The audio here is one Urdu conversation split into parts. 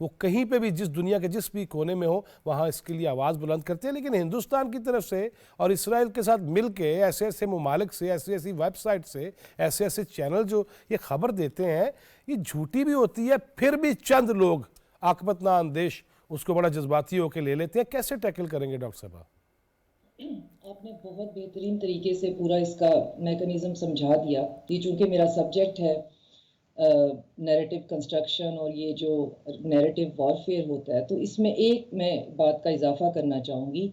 وہ کہیں پہ بھی جس دنیا کے جس بھی کونے میں ہو وہاں اس کے لیے آواز بلند کرتے ہیں. لیکن ہندوستان کی طرف سے اور اسرائیل کے ساتھ مل کے ایسے ایسے ممالک سے ایسی ویب سائٹ سے ایسے چینل جو یہ خبر دیتے ہیں یہ جھوٹی بھی ہوتی ہے, پھر بھی چند لوگ عاقبت نا اندیش اس کو بڑا جذباتی ہو کے لے لیتے ہیں. کیسے ٹیکل کریں گے ڈاکٹر صاحبہ؟ آپ نے بہت بہترین طریقے سے پورا اس کا میکنزم سمجھا دیا. یہ چونکہ میرا سبجیکٹ ہے نیریٹو کنسٹرکشن اور یہ جو نیریٹو وارفیئر ہوتا ہے, تو اس میں ایک میں بات کا اضافہ کرنا چاہوں گی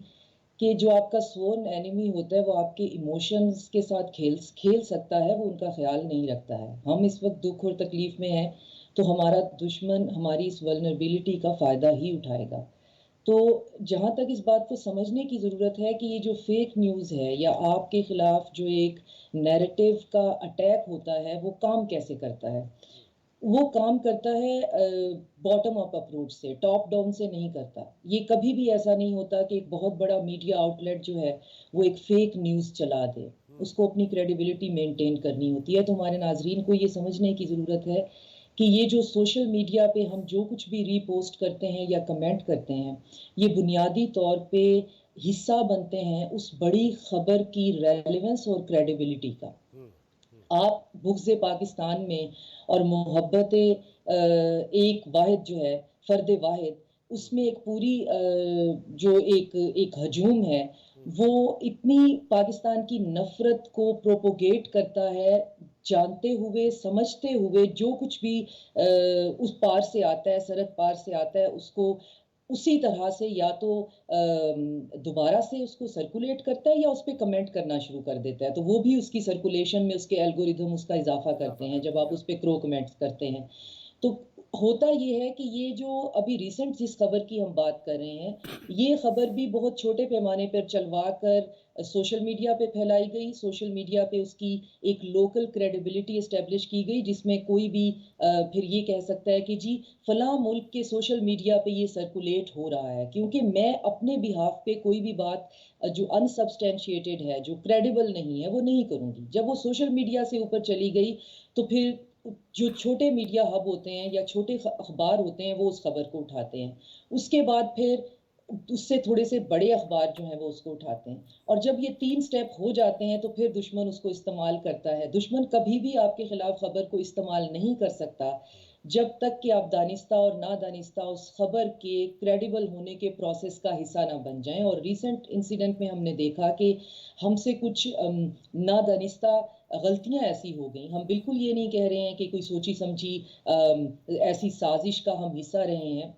کہ جو آپ کا سورن اینیمی ہوتا ہے وہ آپ کے ایموشنز کے ساتھ کھیل سکتا ہے, وہ ان کا خیال نہیں رکھتا ہے. ہم اس وقت دکھ اور تکلیف میں ہیں تو ہمارا دشمن ہماری اس ولنربلٹی کا فائدہ ہی اٹھائے گا. تو جہاں تک اس بات کو سمجھنے کی ضرورت ہے کہ یہ جو فیک نیوز ہے یا آپ کے خلاف جو ایک نیریٹو کا اٹیک ہوتا ہے وہ کام کیسے کرتا ہے. وہ کام کرتا ہے باٹم اپ اپروچ سے, ٹاپ ڈاؤن سے نہیں کرتا. یہ کبھی بھی ایسا نہیں ہوتا کہ ایک بہت بڑا میڈیا آؤٹ لیٹ جو ہے وہ ایک فیک نیوز چلا دے. اس کو اپنی کریڈیبلٹی مینٹین کرنی ہوتی ہے. تو ہمارے ناظرین کو یہ سمجھنے کی ضرورت ہے کہ یہ جو سوشل میڈیا پہ ہم جو کچھ بھی ری پوسٹ کرتے ہیں یا کمنٹ کرتے ہیں یہ بنیادی طور پہ حصہ بنتے ہیں اس بڑی خبر کی ریلیونس اور کریڈیبلٹی کا. آپ بغض پاکستان میں اور محبت ایک واحد جو ہے فرد واحد, اس میں ایک پوری جو ایک ہجوم ہے وہ اتنی پاکستان کی نفرت کو پروپوگیٹ کرتا ہے, جانتے ہوئے سمجھتے ہوئے جو کچھ بھی اس پار سے آتا ہے, سرحد پار سے آتا ہے, اس کو اسی طرح سے یا تو دوبارہ سے اس کو سرکولیٹ کرتا ہے یا اس پہ کمنٹ کرنا شروع کر دیتا ہے. تو وہ بھی اس کی سرکولیشن میں اس کے الگوریدم اس کا اضافہ کرتے ہیں جب آپ اس پہ کرو کمنٹس کرتے ہیں. تو ہوتا یہ ہے کہ یہ جو ابھی ریسنٹ جس خبر کی ہم بات کر رہے ہیں یہ خبر بھی بہت چھوٹے پیمانے پر چلوا کر سوشل میڈیا پہ پھیلائی گئی. سوشل میڈیا پہ اس کی ایک لوکل کریڈیبلٹی اسٹیبلش کی گئی جس میں کوئی بھی پھر یہ کہہ سکتا ہے کہ جی فلاں ملک کے سوشل میڈیا پہ یہ سرکولیٹ ہو رہا ہے, کیونکہ میں اپنے بہاف پہ کوئی بھی بات جو انسبسٹینشیٹڈ ہے, جو کریڈیبل نہیں ہے, وہ نہیں کروں گی. جب وہ سوشل میڈیا سے اوپر چلی گئی تو پھر جو چھوٹے میڈیا ہب ہوتے ہیں یا چھوٹے اخبار ہوتے ہیں وہ اس خبر کو اٹھاتے ہیں. اس کے بعد پھر اس سے تھوڑے سے بڑے اخبار جو ہیں وہ اس کو اٹھاتے ہیں, اور جب یہ 3 سٹیپ ہو جاتے ہیں تو پھر دشمن اس کو استعمال کرتا ہے. دشمن کبھی بھی آپ کے خلاف خبر کو استعمال نہیں کر سکتا جب تک کہ آپ دانستہ اور نادانستہ اس خبر کے کریڈیبل ہونے کے پروسیس کا حصہ نہ بن جائیں. اور ریسنٹ انسیڈنٹ میں ہم نے دیکھا کہ ہم سے کچھ نادانستہ غلطیاں ایسی ہو گئیں. ہم بالکل یہ نہیں کہہ رہے ہیں کہ کوئی سوچی سمجھی ایسی سازش کا ہم حصہ رہے ہیں.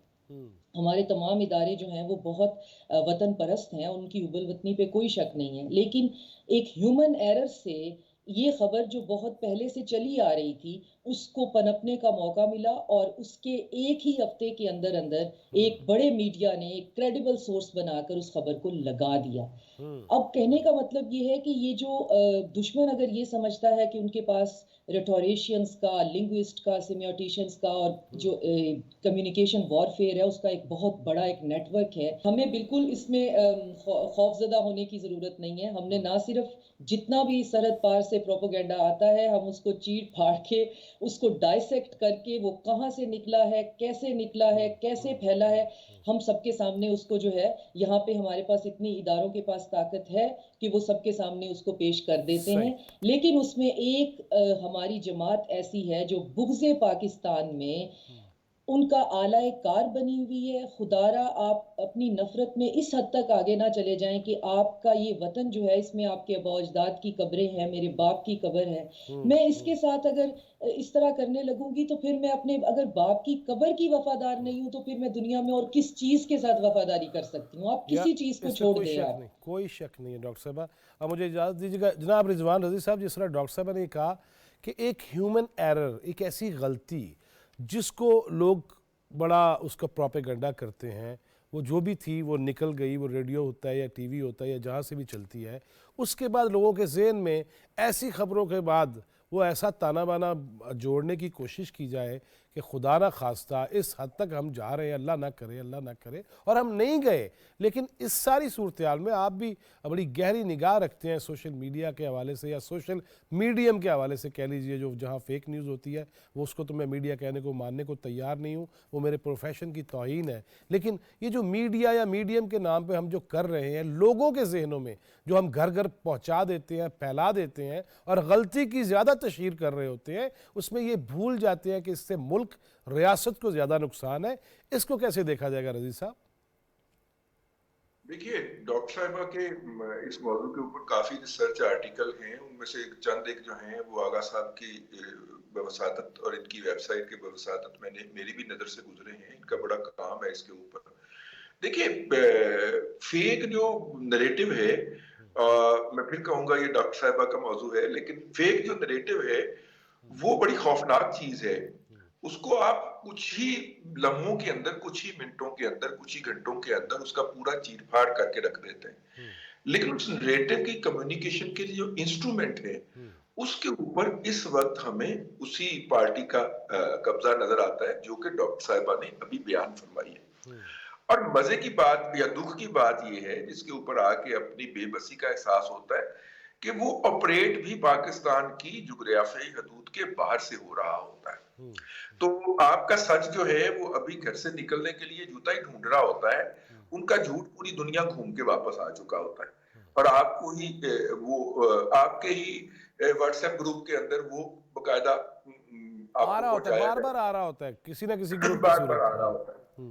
ہمارے تمام ادارے جو ہیں وہ بہت وطن پرست ہیں, ان کی حب الوطنی پہ کوئی شک نہیں ہے, لیکن ایک ہیومن ایرر سے یہ خبر جو بہت پہلے سے چلی آ رہی تھی اس کو پنپنے کا موقع ملا, اور اس کے ایک ہی ہفتے کے اندر ایک بڑے میڈیا نے ایک کریڈیبل سورس بنا کر اس خبر کو لگا دیا. اب کہنے کا مطلب یہ ہے کہ یہ جو دشمن اگر یہ سمجھتا ہے کہ ان کے پاس ریٹوریشینز کا, لنگوسٹ کا, سیمیوٹیشنز کا اور جو کمیونیکیشن وارفیئر ہے اس کا ایک بہت بڑا ایک نیٹ ورک ہے. ہمیں بالکل اس میں خوف زدہ ہونے کی ضرورت نہیں ہے. ہم نے نہ صرف جتنا بھی سرحد پار سے پروپیگنڈا آتا ہے ہم اس کو چیٹ پھاڑ کے اس کو ڈائسیکٹ کر کے وہ کہاں سے نکلا ہے, کیسے نکلا ہے, کیسے پھیلا ہے, ہم سب کے سامنے اس کو جو ہے یہاں پہ ہمارے پاس اتنی اداروں کے پاس طاقت ہے کہ وہ سب کے سامنے اس کو پیش کر دیتے ہیں. لیکن اس میں ایک ہماری جماعت ایسی ہے جو بغض پاکستان میں ان کا آلہ کار بنی ہوئی ہے. خدارا آپ اپنی نفرت میں اس حد تک آگے نہ چلے جائیں کہ آپ کا یہ وطن جو ہے اس میں آپ کے ابا اجداد کی قبریں ہیں, میرے باپ کی قبر ہے. میں اس کے ساتھ اگر اس طرح کرنے لگوں گی تو پھر میں اپنے اگر باپ کی قبر کی وفادار نہیں ہوں تو پھر میں دنیا میں اور کس چیز کے ساتھ وفاداری کر سکتی ہوں. آپ کسی چیز کو چھوڑ دیں. آپ کوئی شک نہیں ہے ڈاکٹر صاحبہ. اب مجھے اجازت دیجیے گا جناب رضوان رضی صاحب, جس طرح ڈاکٹر صاحبہ نے کہا کہ ایک ہیومن ایرر, ایک ایسی غلطی جس کو لوگ بڑا اس کا پروپیگنڈا کرتے ہیں, وہ جو بھی تھی وہ نکل گئی, وہ ریڈیو ہوتا ہے یا ٹی وی ہوتا ہے یا جہاں سے بھی چلتی ہے, اس کے بعد لوگوں کے ذہن میں ایسی خبروں کے بعد وہ ایسا تانا بانا جوڑنے کی کوشش کی جائے کہ خدا نہ خواستہ اس حد تک ہم جا رہے ہیں، اللہ نہ کرے اور ہم نہیں گئے، لیکن اس ساری صورتحال میں آپ بھی بڑی گہری نگاہ رکھتے ہیں سوشل میڈیا کے حوالے سے یا سوشل میڈیم کے حوالے سے کہہ لیجئے، جو جہاں فیک نیوز ہوتی ہے وہ اس کو تو میں میڈیا کہنے کو ماننے کو تیار نہیں ہوں، وہ میرے پروفیشن کی توہین ہے، لیکن یہ جو میڈیا یا میڈیم کے نام پہ ہم جو کر رہے ہیں لوگوں کے ذہنوں میں جو ہم گھر گھر پہنچا دیتے ہیں، پھیلا دیتے ہیں اور غلطی کی زیادہ تشہیر کر رہے ہوتے ہیں، اس میں یہ بھول جاتے ہیں کہ اس سے ملک ریاست کو زیادہ نقصان ہے. اس کو کیسے دیکھا جائے گا رضی صاحب؟ دیکھیے ڈاکٹر صاحبہ کے اس موضوع کے اوپر کافی ریسرچ آرٹیکل ہیں، ان میں سے چند ایک جو ہیں وہ آغا صاحب کی بوساطت اور ان کی ویب سائٹ کی بوساطت میں نے میری بھی نظر سے گزرے ہیں، ان کا بڑا کام ہے اس کے اوپر. دیکھیے فیک جو نریٹو ہے، میں پھر کہوں گا یہ ڈاکٹر صاحبہ کا موضوع ہے، لیکن فیک جو نریٹو ہے وہ بڑی خوفناک چیز ہے. اس کو آپ کچھ ہی لمحوں کے اندر، کچھ ہی منٹوں کے اندر، کچھ ہی گھنٹوں کے اندر اس کا پورا چیر پھاڑ کر کے رکھ دیتے ہیں، لیکن اس نریٹو کی کمیونیکیشن کے لیے جو انسٹرومنٹ ہے اس کے اوپر اس وقت ہمیں اسی پارٹی کا قبضہ نظر آتا ہے جو کہ ڈاکٹر صاحبہ نے ابھی بیان فرمائی ہے. اور مزے کی بات یا دکھ کی بات یہ ہے، جس کے اوپر آ کے اپنی بے بسی کا احساس ہوتا ہے، کہ وہ آپریٹ بھی پاکستان کی جغرافیائی حدود کے باہر سے ہو رہا ہوتا ہے. تو آپ کا سچ جو ہے وہ ابھی گھر سے نکلنے کے لیے جوتا ہی ڈھونڈ رہا ہوتا ہے، ان کا جھوٹ پوری دنیا گھوم کے واپس آ چکا ہوتا ہے، اور آپ کو ہی وہ آپ کے ہی واٹس ایپ گروپ کے اندر وہ باقاعدہ آ رہا ہوتا ہے، بار بار آ رہا ہوتا ہے کسی نہ کسی گروپ کی بار صورت. آ رہا ہوتا ہے.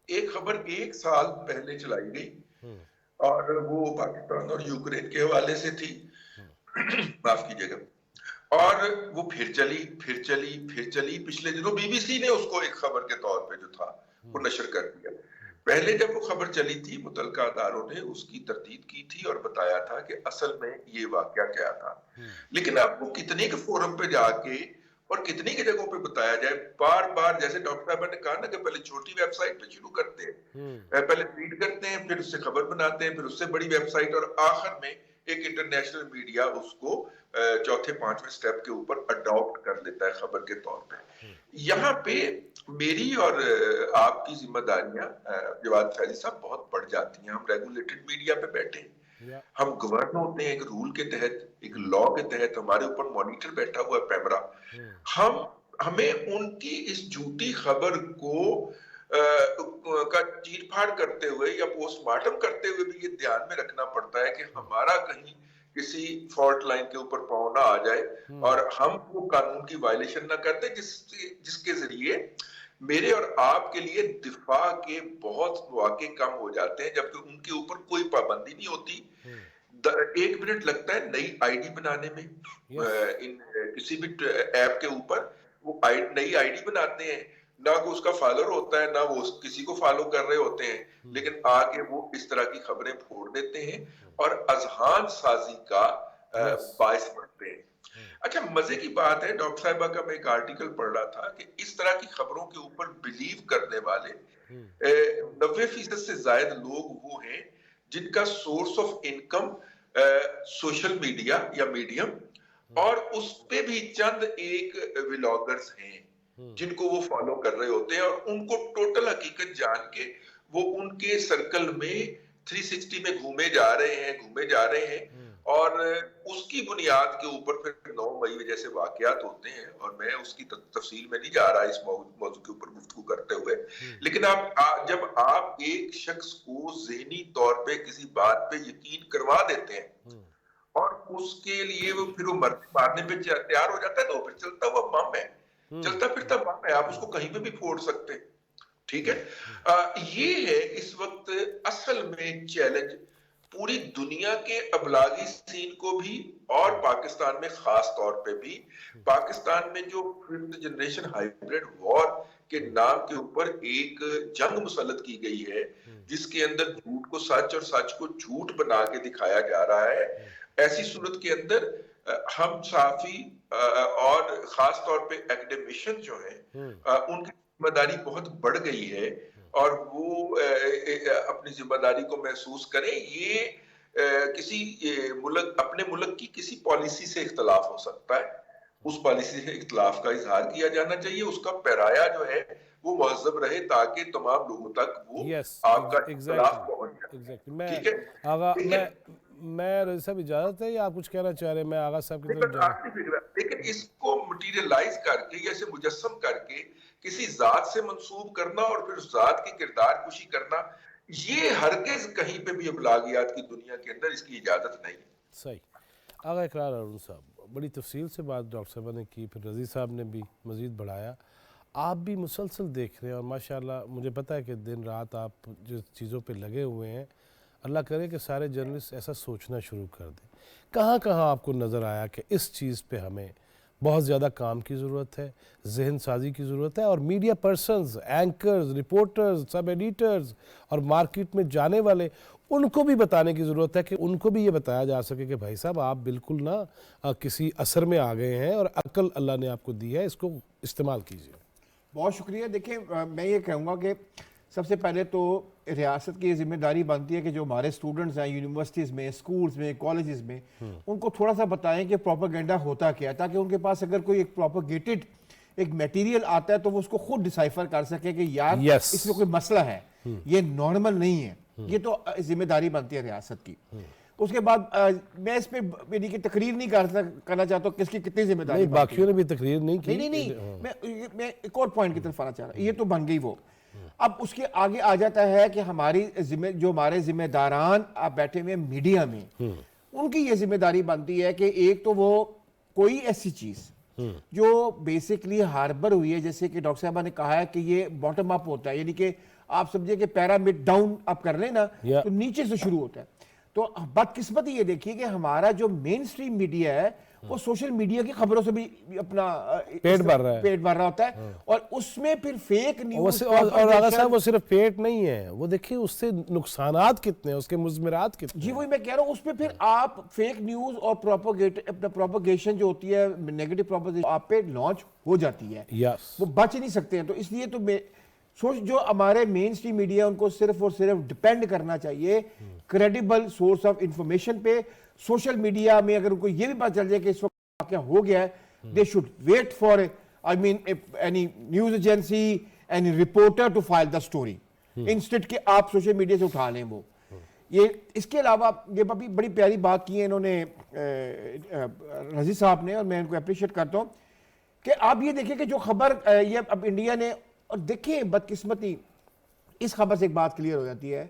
ایک خبر 1 سال پہلے چلائی گئی اور وہ پاکستان اور یوکرین کے حوالے سے تھی، معاف کیجیے گا، اور وہ پھر چلی. پچھلے دنوں بی بی سی نے اس کو ایک خبر کے طور پہ جو تھا وہ نشر کر دیا. پہلے جب وہ خبر چلی تھی متعلقہ اداروں نے اس کی تردید کی تھی اور بتایا تھا کہ اصل میں یہ واقعہ کیا تھا، لیکن اب وہ کتنے کے فورم پہ جا کے اور کتنی کی جگہوں پہ بتایا جائے، بار بار جیسے ڈاکٹر صاحبہ نے کہا نا کہ پہلے چھوٹی ویب سائٹ پہ شروع کرتے ہیں، پہلے ٹویٹ کرتے ہیں، پھر اس سے خبر بناتے ہیں، پھر اس سے بڑی ویب سائٹ، اور آخر میں ایک انٹرنیشنل میڈیا اس کو چوتھے پانچویں سٹیپ کے اوپر اڈاپٹ کر لیتا ہے خبر کے طور پہ. یہاں پہ میری اور آپ کی ذمہ داریاں جواد فیضی صاحب بہت بڑھ جاتی ہیں. ہم ریگولیٹڈ میڈیا پہ بیٹھے ہیں، ہم گورن ہوتے ہیں ایک رول کے تحت، ایک لا کے تحت، ہمارے اوپر مانیٹر بیٹھا ہوا ہے پیمرا. ہمیں ان کی اس جھوٹی خبر کو کا چیر پھاڑ کرتے ہوئے یا پوسٹ مارٹم کرتے ہوئے بھی یہ دھیان میں رکھنا پڑتا ہے کہ ہمارا کہیں کسی فالٹ لائن کے اوپر پاؤں نہ آ جائے اور ہم وہ قانون کی وائلیشن نہ کرتے جس کے ذریعے میرے اور آپ کے لیے دفاع کے بہت مواقع کم ہو جاتے ہیں، جبکہ ان کے اوپر کوئی پابندی نہیں ہوتی. 1 منٹ لگتا ہے نئی آئی ڈی بنانے میں، کسی بھی ایپ کے اوپر وہ نئی آئی ڈی بناتے ہیں، نہ کوئی اس کا فالوور ہوتا ہے، نہ وہ کسی کو فالو کر رہے ہوتے ہیں، لیکن آگے وہ اس طرح کی خبریں پھوڑ دیتے ہیں اور اذہان سازی کا باعث بنتے ہیں. اچھا مزے کی بات ہے، ڈاکٹر صاحبہ کا میں ایک آرٹیکل پڑھ رہا تھا کہ اس طرح کی خبروں کے اوپر بلیو کرنے والے 90% سے زائد لوگ وہ ہیں جن کا source of income social media یا میڈیم، اور اس پہ بھی چند ایک ولاگرز ہیں جن کو وہ فالو کر رہے ہوتے ہیں، اور ان کو ٹوٹل حقیقت جان کے وہ ان کے سرکل میں 360 میں گھومے جا رہے ہیں اور اس کی بنیاد کے اوپر پھر 9 مئی جیسے واقعات ہوتے ہیں، اور میں اس کی تفصیل میں نہیں جا رہا اس موضوع کے اوپر گفتگو کرتے ہوئے، لیکن جب آپ ایک شخص کو ذہنی طور پہ کسی بات پہ یقین کروا دیتے ہیں اور اس کے لیے وہ پھر وہ مارنے پہ تیار ہو جاتا ہے، تو وہ پھر چلتا ہوا بم ہے، چلتا پھرتا بم ہے، آپ اس کو کہیں پہ بھی پھوڑ سکتے ہیں. ٹھیک ہے، یہ ہے اس وقت اصل میں چیلنج پوری دنیا کے ابلاغی سین کو بھی اور پاکستان میں خاص طور پہ بھی. پاکستان میں جو 5th جنریشن ہائیبریڈ وار کے نام کے اوپر ایک جنگ مسلط کی گئی ہے، جس کے اندر جھوٹ کو سچ اور سچ کو جھوٹ بنا کے دکھایا جا رہا ہے، ایسی صورت کے اندر ہم صحافی اور خاص طور پہ ایکڈیمیشن جو ہیں ان کی ذمہ داری بہت بڑھ گئی ہے، اور وہ اپنی ذمہ داری کو محسوس کریں. یہ کسی اپنے ملک کی کسی پالیسی سے اختلاف ہو سکتا ہے، اس پالیسی سے اختلاف کا اظہار کیا جانا چاہیے، اس کا پیرایا جو ہے وہ مہذب رہے تاکہ تمام لوگوں تک وہ آپ کا اختلاف پہنچ جائے. ٹھیک ہے. میں رضی صاحب اجازت ہے یا آپ کچھ کہنا چاہ رہے ہیں؟ میں آغا صاحب کی طرف جاؤں. لیکن اس کو مٹیریلائز کر کے یا اسے مجسم کر کے کسی ذات سے منسوب کرنا اور پھر اس ذات کی کردار کشی کرنا، یہ ہرگز کہیں پہ بھی ابلاغیات کی دنیا کے اندر اس کی اجازت نہیں. صحیح. آغا اقرار ارون صاحب بڑی تفصیل سے بات ڈاکٹر صاحبہ نے کی، پھر رضی صاحب نے بھی مزید بڑھایا. آپ بھی مسلسل دیکھ رہے ہیں اور ماشاءاللہ مجھے پتہ ہے کہ دن رات آپ جو چیزوں پہ لگے ہوئے ہیں، اللہ کرے کہ سارے جرنلسٹ ایسا سوچنا شروع کر دیں. کہاں کہاں آپ کو نظر آیا کہ اس چیز پہ ہمیں بہت زیادہ کام کی ضرورت ہے، ذہن سازی کی ضرورت ہے، اور میڈیا پرسنز، اینکرز، رپورٹرز، سب ایڈیٹرز اور مارکیٹ میں جانے والے، ان کو بھی بتانے کی ضرورت ہے کہ ان کو بھی یہ بتایا جا سکے کہ بھائی صاحب آپ بالکل نہ کسی اثر میں آ گئے ہیں اور عقل اللہ نے آپ کو دی ہے، اس کو استعمال کیجیے. بہت شکریہ. دیکھیں میں یہ کہوں گا کہ سب سے پہلے تو ریاست کی یہ ذمہ داری بنتی ہے کہ جو ہمارے اسٹوڈنٹس ہیں یونیورسٹیز میں، اسکولز میں، کالجز میں، ان کو تھوڑا سا بتائیں کہ پروپیگنڈا ہوتا کیا ہے، تاکہ ان کے پاس اگر کوئی ایک پروپیگیٹڈ ایک میٹیریل آتا ہے تو وہ اس کو خود ڈیسائفر کر سکے کہ یار اس میں کوئی مسئلہ ہے، یہ نارمل نہیں ہے. یہ تو ذمہ داری بنتی ہے ریاست کی. اس کے بعد میں اس پہ میری کی تقریر نہیں کرنا چاہتا ہوں کس کی کتنی ذمہ داری. باقیوں نے بھی تقریر نہیں کی. نہیں میں ایک اور پوائنٹ کی طرف آنا چاہ رہا ہوں. یہ تو بن گئی وہ. اب اس کے آگے آ جاتا ہے کہ جو ہمارے ذمہ داران آپ بیٹھے ہوئے میڈیا میں، ان کی یہ ذمہ داری بنتی ہے کہ ایک تو وہ کوئی ایسی چیز جو بیسکلی ہاربر ہوئی ہے، جیسے کہ ڈاکٹر صاحبہ نے کہا ہے کہ یہ باٹم اپ ہوتا ہے، یعنی کہ آپ سمجھے کہ پیرامڈ ڈاؤن آپ کر لیں نا تو نیچے سے شروع ہوتا ہے. تو بدقسمتی یہ دیکھیے کہ ہمارا جو مین سٹریم میڈیا ہے وہ سوشل میڈیا کی خبروں سے بھی اپنا پیٹ بھر رہا ہوتا ہے، اور اس میں پھر فیک نیوز. اور آغا صاحب وہ صرف پیٹ نہیں ہے، وہ دیکھیں اس سے نقصانات کتنے ہیں، اس کے مضمرات کتنے. جی وہی میں کہہ رہا ہوں، اس پہ پھر آپ فیک نیوز اور پروپیگیشن جو ہوتی ہے، نیگیٹو پروپیگیشن آپ پہ لانچ ہو جاتی ہے، وہ بچ نہیں سکتے ہیں. تو اس لیے تو جو ہمارے مین سٹریم میڈیا ان کو صرف اور صرف ڈیپینڈ کرنا چاہیے کریڈیبل سورس آف انفارمیشن پہ. سوشل میڈیا میں اگر ان کو یہ بھی پتہ چل جائے کہ اس وقت کیا ہو گیا ہے، they should wait for any news agency any reporter to file the story instead کہ آپ سوشل میڈیا سے اٹھا لیں. وہ یہ اس کے علاوہ یہ بھی بڑی پیاری بات کی ہے انہوں نے رضی صاحب نے، اور میں ان کو اپریشیٹ کرتا ہوں کہ آپ یہ دیکھیں کہ جو خبر یہ اب انڈیا نے، اور دیکھیں بدقسمتی اس خبر سے ایک بات کلیئر ہو جاتی ہے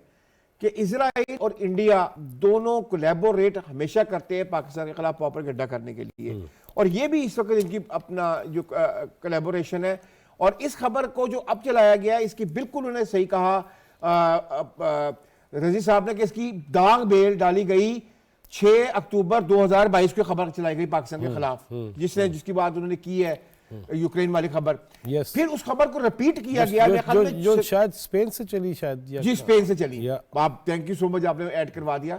کہ اسرائیل اور انڈیا دونوں کولیبوریٹ ہمیشہ کرتے ہیں پاکستان کے خلاف پروپیگنڈا کرنے کے لیے، اور یہ بھی اس وقت ان کی اپنا جو کولیبوریشن ہے. اور اس خبر کو جو اب چلایا گیا اس کی بالکل انہوں نے صحیح کہا رضی صاحب نے کہ اس کی داغ بیل ڈالی گئی 6 اکتوبر 2022 کو خبر چلائی گئی پاکستان کے خلاف، جس کی بات انہوں نے کی ہے یوکرین والی خبر. پھر اس خبر کو ریپیٹ کیا گیا جو شاید اسپین سے چلی، شاید جی اسپین سے چلی. آپ تھینک یو سو مچ، آپ نے ایڈ کروا دیا.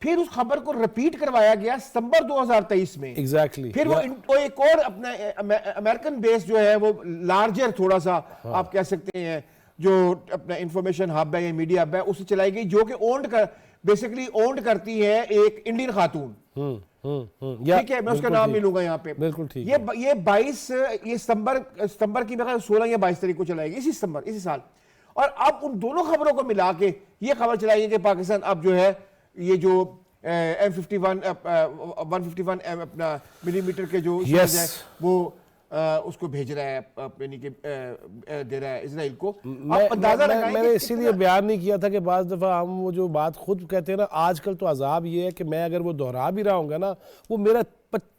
پھر اس خبر کو ریپیٹ کروایا گیا ستمبر 2023 میں. پھر وہ ایک اور اپنا امریکن بیس جو ہے وہ لارجر تھوڑا سا آپ کہہ سکتے ہیں جو اپنا انفارمیشن ہب ہے یا میڈیا ہب ہے، اسے چلائی گئی، جو کہ بیسیکلی اونڈ کرتی ہے ایک انڈین خاتون. ٹھیک ہے، میں اس کا نام نہیں لوں گا یہاں پہ. یہ 22 یہ ستمبر کی 16 یا 22 تاریخ کو چلائی گئی اسی سال. اور اب ان دونوں خبروں کو ملا کے یہ خبر چلائی گئی کہ پاکستان اب جو ہے یہ جو M51 اپنا ملی میٹر کے جو وہ اس کو بھیج رہا ہے، یعنی کہ دے رہا ہے اسرائیل کو. میں نے اسی لیے بیان نہیں کیا تھا کہ بعض دفعہ ہم وہ جو بات خود کہتے ہیں نا، آج کل تو عذاب یہ ہے کہ میں اگر وہ دہرا بھی رہا ہوں گا نا، وہ میرا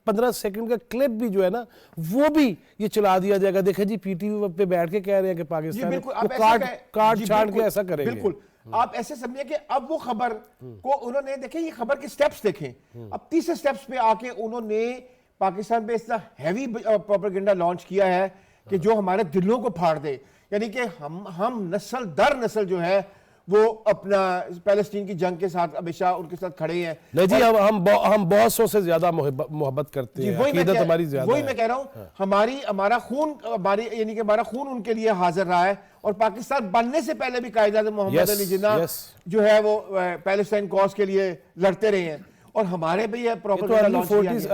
15 سیکنڈ کا کلپ بھی جو ہے نا وہ بھی یہ چلا دیا جائے گا. دیکھیں جی پی ٹی وی پہ بیٹھ کے کہہ رہے ہیں کہ پاکستان کارڈ چھاڑ کے ایسا کریں گے. آپ ایسے سمجھیں کہ اب وہ خبر کو انہوں نے دیکھیں، یہ خبر کے سٹیپس دیکھیں، اب تیسرے سٹیپس پہ آ کے انہوں نے پاکستان پہ اس طرح ہیوی پروپیگنڈا لانچ کیا ہے کہ جو ہمارے دلوں کو پھاڑ دے. یعنی کہ ہم نسل در نسل جو ہے وہ اپنا پیلسٹین کی جنگ کے ساتھ ہمیشہ ان کے ساتھ کھڑے ہیں. نہیں جی، ہم بہت سو سے زیادہ محبت کرتے ہیں، عقیدت ہماری زیادہ ہے. وہی میں کہہ رہا ہوں، ہمارا خون یعنی کہ ہمارا خون ان کے لیے حاضر رہا ہے. اور پاکستان بننے سے پہلے بھی قائد اعظم محمد علی جناح جو ہے وہ پیلسٹائن کاز کے لیے لڑتے رہے ہیں. اور ہمارے بھی یہ تو پروپیگنڈا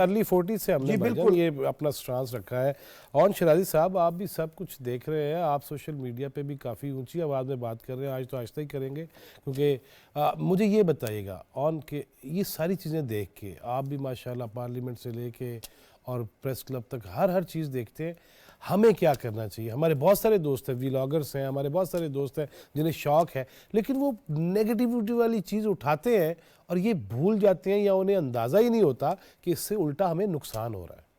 ارلی 40s سے ہم نے بالکل یہ اپنا سٹانس رکھا ہے. اور شیرازی صاحب آپ بھی سب کچھ دیکھ رہے ہیں, آپ سوشل میڈیا پہ بھی کافی اونچی آواز میں بات کر رہے ہیں, آج تو آہستہ ہی کریں گے, کیونکہ مجھے یہ بتائیے گا آن کہ یہ ساری چیزیں دیکھ کے آپ بھی ماشاءاللہ پارلیمنٹ سے لے کے اور پریس کلب تک ہر چیز دیکھتے ہیں, ہمیں کیا کرنا چاہیے؟ ہمارے بہت سارے دوست ہیں, ویلاگرز ہیں, ہمارے بہت سارے دوست ہیں جنہیں شوق ہے, لیکن وہ نیگیٹیوٹی والی چیز اٹھاتے ہیں اور یہ بھول جاتے ہیں یا انہیں اندازہ ہی نہیں ہوتا کہ اس سے الٹا ہمیں نقصان ہو رہا ہے.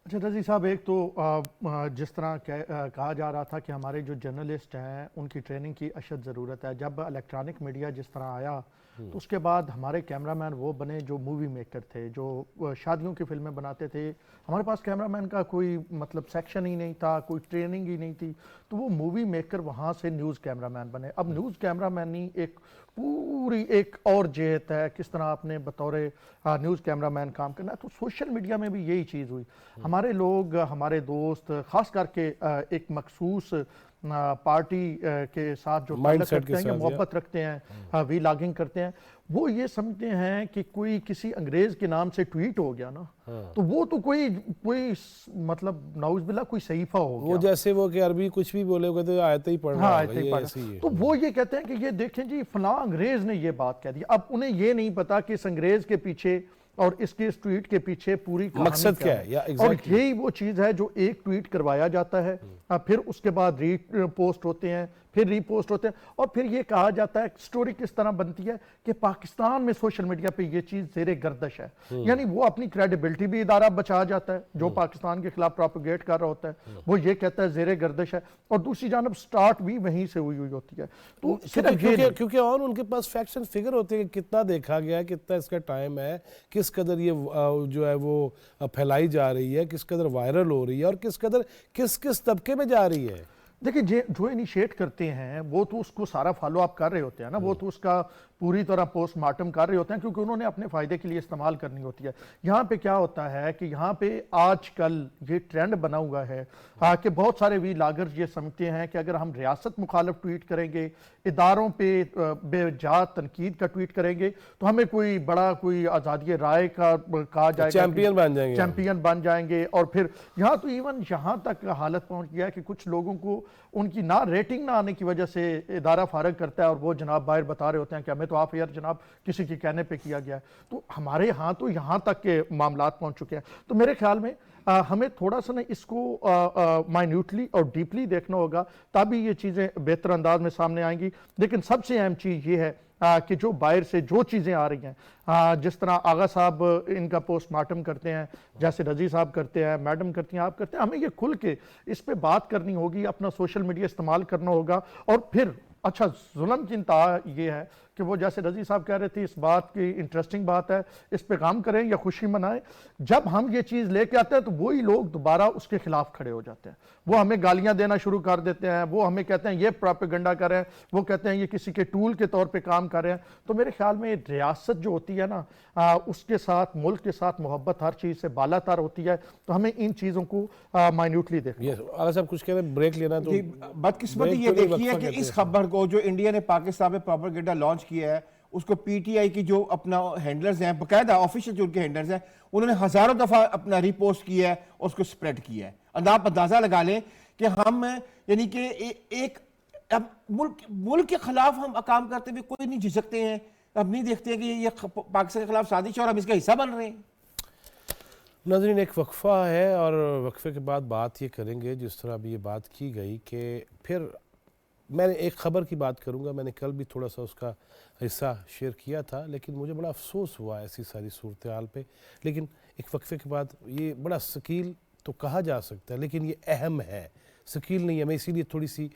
اچھا رضی صاحب, ایک تو جس طرح کہا جا رہا تھا کہ ہمارے جو جرنلسٹ ہیں ان کی ٹریننگ کی اشد ضرورت ہے. جب الیکٹرانک میڈیا جس طرح آیا تو اس کے بعد ہمارے کیمرہ مین وہ بنے جو مووی میکر تھے, جو شادیوں کی فلمیں بناتے تھے. ہمارے پاس کیمرہ مین کا کوئی مطلب سیکشن ہی نہیں تھا, کوئی ٹریننگ ہی نہیں تھی, تو وہ مووی میکر وہاں سے نیوز کیمرہ مین بنے. اب نیوز کیمرہ مین نہیں, ایک پوری ایک اور جہت ہے کس طرح آپ نے بطور نیوز کیمرہ مین کام کرنا ہے. تو سوشل میڈیا میں بھی یہی چیز ہوئی. ہمارے لوگ, ہمارے دوست, خاص کر کے ایک مخصوص پارٹی کے ساتھ جو تعلق رکھتے ہیں یا محبت رکھتے ہیں, وی لاگنگ کرتے ہیں, وہ یہ سمجھتے ہیں کہ کوئی کسی انگریز کے نام سے ٹویٹ ہو گیا نا تو وہ تو کوئی مطلب نعوذ باللہ کوئی صحیفہ ہو گیا, وہ جیسے وہ کہ عربی کچھ بھی بولے ہوگے تو آیتیں ہی پڑھ رہا ہے. تو وہ یہ کہتے ہیں کہ یہ دیکھیں جی فلاں انگریز نے یہ بات کہہ دی. اب انہیں یہ نہیں پتا کہ اس انگریز کے پیچھے اور اس کے اس ٹویٹ کے پیچھے پوری مقصد کیا ہے, اور یہی وہ چیز ہے جو ایک ٹویٹ کروایا جاتا ہے, پھر اس کے بعد ری پوسٹ ہوتے ہیں, پھر ری پوسٹ ہوتے ہیں, اور پھر یہ کہا جاتا ہے سٹوری کس طرح بنتی ہے کہ پاکستان میں سوشل میڈیا پہ یہ چیز زیر گردش ہے. یعنی وہ اپنی کریڈیبلٹی بھی ادارہ بچا جاتا ہے جو پاکستان کے خلاف پروپیگیٹ کر رہا ہوتا ہے, وہ یہ کہتا ہے زیر گردش ہے, اور دوسری جانب سٹارٹ بھی وہیں سے ہوئی ہوتی ہے. تو کیونکہ اور ان کے پاس فیکٹس اینڈ فگر ہوتے ہیں کہ کتنا دیکھا گیا ہے, کتنا اس کا ٹائم ہے, کس قدر یہ جو ہے وہ پھیلائی جا رہی ہے, کس قدر وائرل ہو رہی ہے, اور کس قدر کس طبقے میں جا رہی ہے. دیکھیں جو انیشیٹ کرتے ہیں وہ تو اس کو سارا فالو اپ کر رہے ہوتے ہیں نا, وہ تو اس کا پوری طرح پوسٹ مارٹم کر رہے ہوتے ہیں کیونکہ انہوں نے اپنے فائدے کے لیے استعمال کرنی ہوتی ہے. یہاں پہ کیا ہوتا ہے کہ یہاں پہ آج کل یہ ٹرینڈ بنا ہوا ہے کہ بہت سارے وی لاگر یہ سمجھتے ہیں کہ اگر ہم ریاست مخالف ٹویٹ کریں گے, اداروں پہ بے جا تنقید کا ٹویٹ کریں گے, تو ہمیں کوئی بڑا کوئی آزادی رائے کا کہا جائے گا, چیمپئن بن جائیں گے. اور پھر یہاں تو ایون یہاں تک حالت پہنچ گیا ہے کہ کچھ لوگوں کو ان کی نہ ریٹنگ نہ آنے کی وجہ سے ادارہ فارغ کرتا ہے, اور وہ جناب باہر بتا رہے ہوتے ہیں کہ ہمیں تو آف ایئر جناب کسی کے کہنے پہ کیا گیا ہے. تو ہمارے ہاں تو یہاں تک کے معاملات پہنچ چکے ہیں. تو میرے خیال میں ہمیں تھوڑا سا اس کو مائنیوٹلی اور ڈیپلی دیکھنا ہوگا, تبھی یہ چیزیں بہتر انداز میں سامنے آئیں گی. لیکن سب سے اہم چیز یہ ہے کہ جو باہر سے جو چیزیں آ رہی ہیں, جس طرح آغا صاحب ان کا پوسٹ مارٹم کرتے ہیں, جیسے رضی صاحب کرتے ہیں, میڈم کرتی ہیں, آپ کرتے ہیں, ہمیں یہ کھل کے اس پہ بات کرنی ہوگی, اپنا سوشل میڈیا استعمال کرنا ہوگا. اور پھر اچھا ظلم کی انتہا یہ ہے کہ وہ جیسے رضی صاحب کہہ رہے تھے, اس بات کی انٹرسٹنگ بات ہے, اس پہ غم کریں یا خوشی منائیں, جب ہم یہ چیز لے کے آتے ہیں تو وہی لوگ دوبارہ اس کے خلاف کھڑے ہو جاتے ہیں, وہ ہمیں گالیاں دینا شروع کر دیتے ہیں, وہ ہمیں کہتے ہیں یہ پروپیگنڈا کر رہے ہیں, وہ کہتے ہیں یہ کسی کے ٹول کے طور پہ کام کر رہے ہیں. تو میرے خیال میں ریاست جو ہوتی ہے نا, اس کے ساتھ ملک کے ساتھ محبت ہر چیز سے بالا تر ہوتی ہے, تو ہمیں ان چیزوں کو مائنیوٹلی دیکھنا. آغا صاحب کچھ کہہ رہے ہیں, بریک لینا. تو بدقسمتی یہ دیکھی ہے کہ اس خبر کو جو انڈیا نے پاکستان میں پروپیگنڈا لانچ کیا ہے, اس کو پی ٹی آئی کی جو اپنا ہینڈلرز ہیں, باقاعدہ آفیشل جو ان کے ہینڈلرز ہیں, انہوں نے ہزاروں دفعہ اپنا ری پوسٹ کیا ہے اور اس کو سپریڈ کیا ہے. آپ اندازہ لگا لیں کہ ہم یعنی کہ ایک اب ملک کے خلاف ہم کام کرتے ہوئے کوئی نہیں جھجکتے ہیں, اب نہیں دیکھتے ہیں کہ یہ پاکستان کے خلاف سازش ہے اور ہم اس کا حصہ بن رہے ہیں. ناظرین ایک وقفہ ہے, اور وقفے کے بعد بات یہ کریں گے جس طرح ابھی یہ بات کی گئی کہ پھر میں نے ایک خبر کی بات کروں گا. میں نے کل بھی تھوڑا سا اس کا حصہ شیئر کیا تھا, لیکن مجھے بڑا افسوس ہوا ایسی ساری صورتحال پہ. لیکن ایک وقفے کے بعد یہ بڑا ثقیل تو کہا جا سکتا ہے, لیکن یہ اہم ہے, ثقیل نہیں ہے. میں اسی لیے تھوڑی سی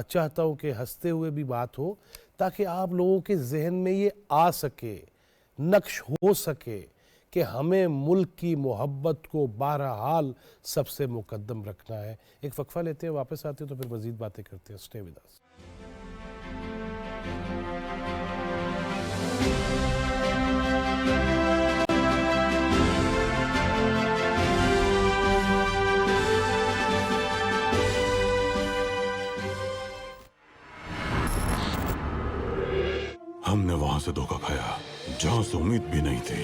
چاہتا ہوں کہ ہنستے ہوئے بھی بات ہو, تاکہ آپ لوگوں کے ذہن میں یہ آ سکے, نقش ہو سکے کہ ہمیں ملک کی محبت کو بہرحال سب سے مقدم رکھنا ہے. ایک وقفہ لیتے ہیں, واپس آتے ہیں تو پھر مزید باتیں کرتے ہیں. Stay with us. ہم نے وہاں سے دھوکہ کھایا جہاں سے امید بھی نہیں تھی.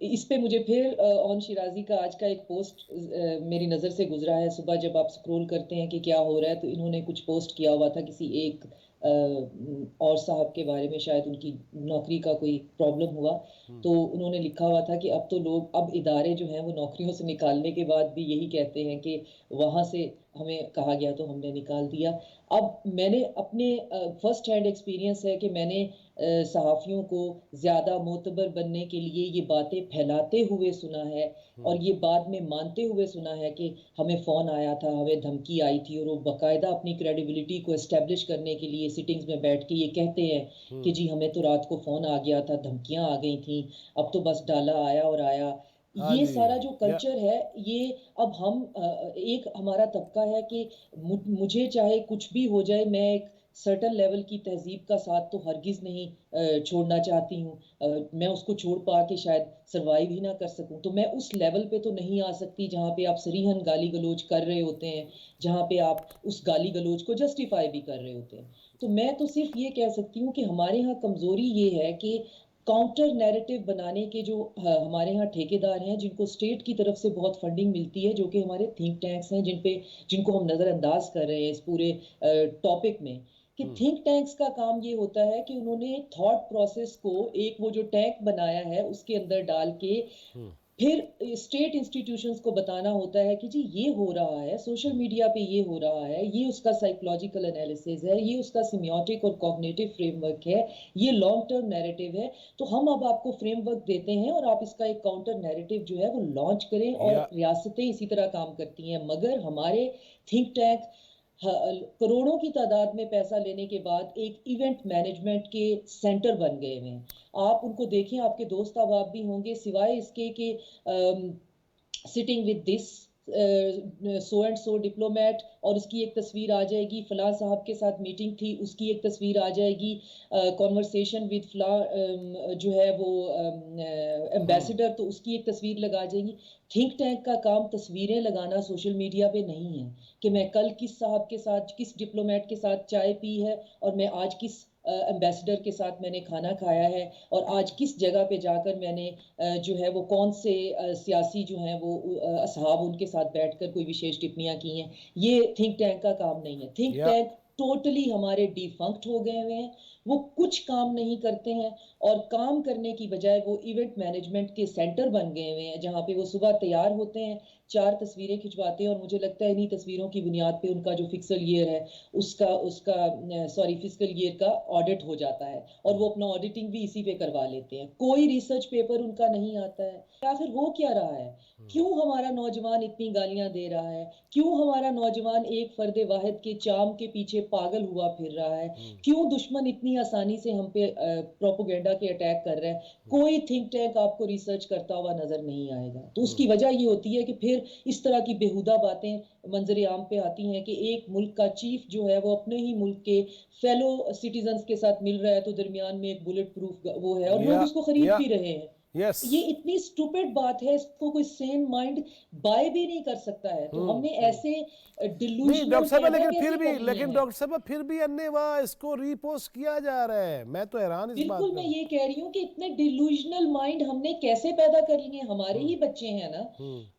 اس پہ مجھے پھر آن شیرازی کا آج کا ایک پوسٹ میری نظر سے گزرا ہے. صبح جب آپ سکرول کرتے ہیں کہ کیا ہو رہا ہے تو انہوں نے کچھ پوسٹ کیا ہوا تھا کسی ایک اور صاحب کے بارے میں, شاید ان کی نوکری کا کوئی پرابلم ہوا, تو انہوں نے لکھا ہوا تھا کہ اب تو لوگ, اب ادارے جو ہیں وہ نوکریوں سے نکالنے کے بعد بھی یہی کہتے ہیں کہ وہاں سے ہمیں کہا گیا تو ہم نے نکال دیا. اب میں نے اپنے فرسٹ ہینڈ ایکسپیرینس ہے کہ میں نے صحافیوں کو زیادہ معتبر بننے کے لیے یہ باتیں پھیلاتے ہوئے سنا ہے, اور یہ بعد میں مانتے ہوئے سنا ہے کہ ہمیں فون آیا تھا, ہمیں دھمکی آئی تھی, اور وہ باقاعدہ اپنی کریڈیبلٹی کو اسٹیبلش کرنے کے لیے سٹنگز میں بیٹھ کے یہ کہتے ہیں کہ جی ہمیں تو رات کو فون آ گیا تھا, دھمکیاں آ گئی تھیں, اب تو بس ڈالا آیا اور آیا. یہ سارا جو کلچر ہے, یہ اب ہم ایک ہمارا طبقہ ہے کہ مجھے چاہے کچھ بھی ہو جائے, میں ایک سرٹن لیول کی تہذیب کا ساتھ تو ہرگز نہیں چھوڑنا چاہتی ہوں. میں اس کو چھوڑ پا کے شاید سروائیو ہی نہ کر سکوں, تو میں اس لیول پہ تو نہیں آ سکتی جہاں پہ آپ صریحاً گالی گلوچ کر رہے ہوتے ہیں, جہاں پہ آپ اس گالی گلوچ کو جسٹیفائی بھی کر رہے ہوتے ہیں. تو میں تو صرف یہ کہہ سکتی ہوں کہ ہمارے ہاں کمزوری یہ ہے کہ کاؤنٹر نیریٹو بنانے کے جو ہمارے ہاں ٹھیکیدار ہیں, جن کو اسٹیٹ کی طرف سے بہت فنڈنگ ملتی ہے, جو کہ ہمارے تھنک ٹینکس ہیں, جن کو ہم نظر انداز کر رہے ہیں اس پورے ٹاپک میں, کہ تھنک ٹینکس کا کام یہ ہوتا ہے کہ انہوں نے تھاٹ پروسیس کو ایک وہ جو ٹینک بنایا ہے اس کے اندر ڈال کے پھر اسٹیٹ انسٹیٹیوشنز کو بتانا ہوتا ہے کہ جی یہ ہو رہا ہے, سوشل میڈیا پہ یہ ہو رہا ہے, یہ اس کا سائیکولوجیکل انالیسز ہے, یہ اس کا سیمیوٹک اور کوگنیٹو فریم ورک ہے, یہ لانگ ٹرم نیریٹو ہے. تو ہم اب آپ کو فریم ورک دیتے ہیں اور آپ اس کا ایک کاؤنٹر نیریٹو جو ہے وہ لانچ کریں, اور ریاستیں اسی طرح کام کرتی ہیں. مگر ہمارے تھنک ٹینک کروڑوں کی تعداد میں پیسہ لینے کے بعد ایک ایونٹ مینجمنٹ کے سینٹر بن گئے ہیں. آپ ان کو دیکھیں, آپ کے دوست احباب بھی ہوں گے, سوائے اس کے کہ sitting with this so and so diplomat, اور اس کی ایک تصویر آ جائے گی, فلاں صاحب کے ساتھ میٹنگ تھی اس کی ایک تصویر آ جائے گی, کانورسیشن ود فلاں جو ہے وہ ایمبیسڈر, تو اس کی ایک تصویر لگا جائے گی. تھنک ٹینک کا کام تصویریں لگانا سوشل میڈیا پہ نہیں ہے کہ میں کل کس صاحب کے ساتھ, کس ڈپلومیٹ کے ساتھ چائے پی ہے, اور میں آج کس ایمبیسڈر کے ساتھ میں نے کھانا کھایا ہے, اور آج کس جگہ پہ جا کر میں نے جو ہے وہ کون سے سیاسی جو ہیں وہ اصحاب ان کے ساتھ بیٹھ کر کوئی وشیش ٹپنیاں کی ہیں. یہ تھنک ٹینک کا کام نہیں ہے. تھنک ٹینک ٹوٹلی ہمارے ڈیفنکٹ ہو گئے ہوئے ہیں, وہ کچھ کام نہیں کرتے ہیں, اور کام کرنے کی بجائے وہ ایونٹ مینجمنٹ کے سینٹر بن گئے ہوئے ہیں, جہاں پہ وہ صبح تیار ہوتے ہیں, 4 تصویریں کھنچواتے ہیں, اور مجھے لگتا ہے انہی تصویروں کی بنیاد پہ ان کا جو فسکل ایئر ہے فسکل ایئر کا آڈٹ ہو جاتا ہے, اور وہ اپنا آڈیٹنگ بھی اسی پہ کروا لیتے ہیں. کوئی ریسرچ پیپر ان کا نہیں آتا ہے. آخر ہو کیا رہا ہے؟ کیوں ہمارا نوجوان اتنی گالیاں دے رہا ہے؟ کیوں ہمارا نوجوان ایک فرد واحد کے چام کے پیچھے پاگل ہوا پھر رہا ہے؟ کیوں دشمن اتنی آسانی سے ہم پہ پروپیگنڈا کے اٹیک کر رہا ہے؟ کوئی تھنک ٹینک آپ کو ریسرچ کرتا ہوا نظر نہیں آئے گا. تو اس کی وجہ یہ ہوتی ہے کہ پھر اس طرح کی بیہودہ باتیں منظر عام پہ آتی ہیں کہ ایک ملک کا چیف جو ہے وہ اپنے ہی ملک کے فیلو سٹیزنز کے ساتھ مل رہا ہے, تو درمیان میں ایک بلٹ پروف وہ ہے, اور لوگ اس کو خرید بھی رہے ہیں. یہ اتنی سٹوپڈ بات ہے, اس کو کوئی سین مائنڈ بائی بھی نہیں کر سکتا ہے. تو ہم نے ایسے ڈیلوژنل ڈاکٹر صاحب لیکن ڈاکٹر صاحب پھر بھی اننے واہ اس کو ری پوسٹ کیا جا رہا ہے. میں تو حیران اس بات. بالکل میں یہ کہہ رہی ہوں کہ اتنے ڈیلوژنل مائنڈ ہم نے کیسے پیدا کر لیے, ہمارے ہی بچے ہیں نا,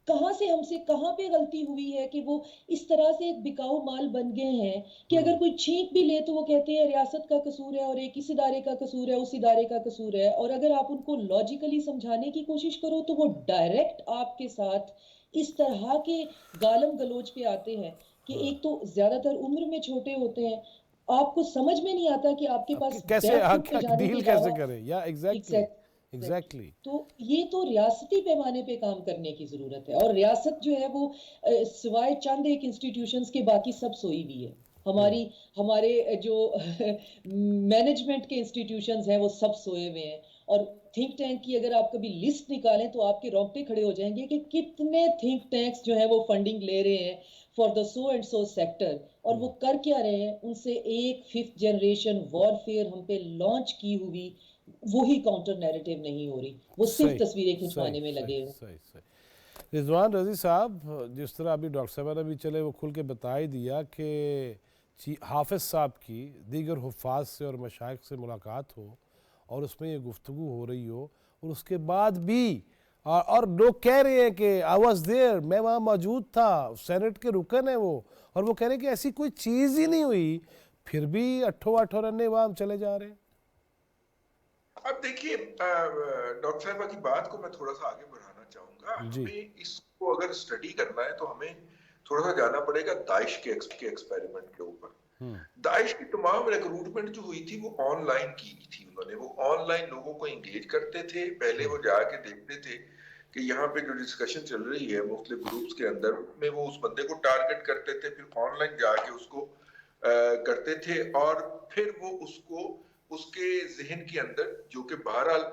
کہاں سے ہم سے کہاں پہ غلطی ہوئی ہے کہ وہ اس طرح سے ایک بکاؤ مال بن گئے ہیں کہ اگر کوئی چھینک بھی لے تو وہ کہتے ہیں ریاست کا قصور ہے, اور ایک اس ادارے کا قصور ہے, اس ادارے کا قصور ہے. اور اگر آپ ان کو لاجیکلی سمجھانے کی کوشش کرو تو وہ ڈائریکٹ آپ کے ساتھ اس طرح کے گالم گلوچ پہ آتے ہیں کہ ایک تو زیادہ تر عمر میں چھوٹے ہوتے ہیں, آپ کو سمجھ میں نہیں آتا کہ آپ کے پاس کیسے ڈیل کیسے کریں. یا ایگزیکٹلی. تو یہ تو ریاستی پیمانے پہ کام کرنے کی ضرورت ہے, اور ریاست جو ہے وہ سوائے چند ایک انسٹیٹیوشنز کے باقی سب سوئی ہوئی ہے. ہمارے جو مینجمنٹ کے انسٹیٹیوشنز ہیں وہ سب سوئے ہوئے ہیں. اور تھنک ٹینک کی اگر آپ کبھی لسٹ نکالیں تو آپ کے رونگٹے کھڑے ہو جائیں گے کہ کتنے تھنک ٹینکس جو ہیں وہ فنڈنگ لے رہے ہیں for the so and so sector, اور وہ کر کیا رہے ہیں. ان سے ایک 5th جنریشن وارفیئر ہم پہ لانچ کی ہوئی وہی کاؤنٹر نیریٹو نہیں ہو رہی, وہ صرف تصویریں کھنچوانے میں لگے ہوئے. رضوان رضی صاحب, جس طرح ابھی ڈاکٹر صاحبہ نے بھی چلے وہ کھل کے بتا ہی دیا کہ حافظ صاحب کی دیگر حفاظ سے اور مشائخ سے ملاقات ہو اور اس میں یہ گفتگو ہو رہی ہو, اور اس کے بعد بھی اور لوگ کہہ رہے ہیں کہ I was there, میں وہاں موجود تھا, سینٹ کے رکن ہیں وہ, اور وہ کہہ رہے ہیں کہ ایسی کوئی چیز ہی نہیں ہوئی, پھر بھی 8 رن وہاں ہم چلے جا رہے ہیں. اب دیکھیے ڈاکٹر صاحبہ کی بات کو میں تھوڑا سا آگے بڑھانا چاہوں گا. ہمیں اس کو اگر اسٹڈی کرنا ہے تو ہمیں تھوڑا سا جانا پڑے گا داعش کے ایکسپیریمنٹ کے اوپر. داعش کی تمام ریکروٹمنٹ جو ہوئی تھی وہ آن لائن کی تھی. انہوں نے وہ آن لائن لوگوں کو انگیج کرتے تھے. پہلے وہ جا کے دیکھتے تھے کہ یہاں پہ جو ڈسکشن چل رہی ہے مختلف گروپس کے اندر میں وہ اس بندے کو ٹارگٹ کرتے تھے, پھر آن لائن جا کے اس کو کرتے تھے, اور پھر وہ اس کو اس کے ذہن کے اندر جو کہ بہرحال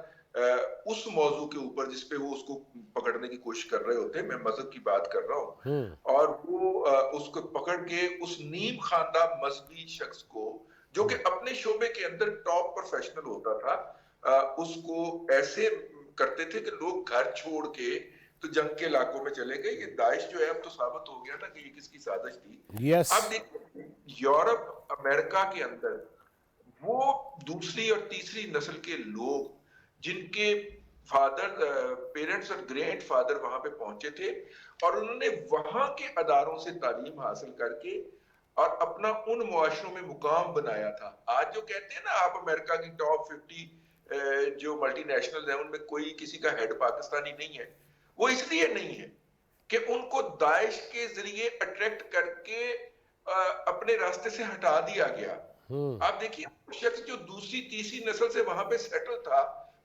اس موضوع کے اوپر جس پہ وہ اس کو پکڑنے کی کوشش کر رہے ہوتے ہیں, میں مذہب کی بات کر رہا ہوں, اور وہ اس کو پکڑ کے اس نیم خواندہ مذہبی شخص کو جو کہ اپنے شعبے کے اندر ٹاپ پروفیشنل ہوتا تھا, اس کو ایسے کرتے تھے کہ لوگ گھر چھوڑ کے تو جنگ کے علاقوں میں چلے گئے. یہ داعش جو ہے اب تو ثابت ہو گیا نا کہ یہ کس کی سازش تھی. اب دیکھیں یورپ امریکہ کے اندر وہ دوسری اور تیسری نسل کے لوگ جن کے فادر پیرنٹس اور گرینڈ فادر وہاں پہ پہنچے تھے, اور انہوں نے وہاں کے اداروں سے تعلیم حاصل کر کے اور اپنا ان معاشروں میں مقام بنایا تھا. آج جو کہتے ہیں نا آپ امریکہ کی ٹاپ 50 جو ملٹی نیشنل ہیں ان میں کوئی کسی کا ہیڈ پاکستانی نہیں ہے, وہ اس لیے نہیں ہے کہ ان کو داعش کے ذریعے اٹریکٹ کر کے اپنے راستے سے ہٹا دیا گیا. آپ دیکھیے شخص جو دوسری تیسری نسل سے وہاں پہ سیٹل تھا,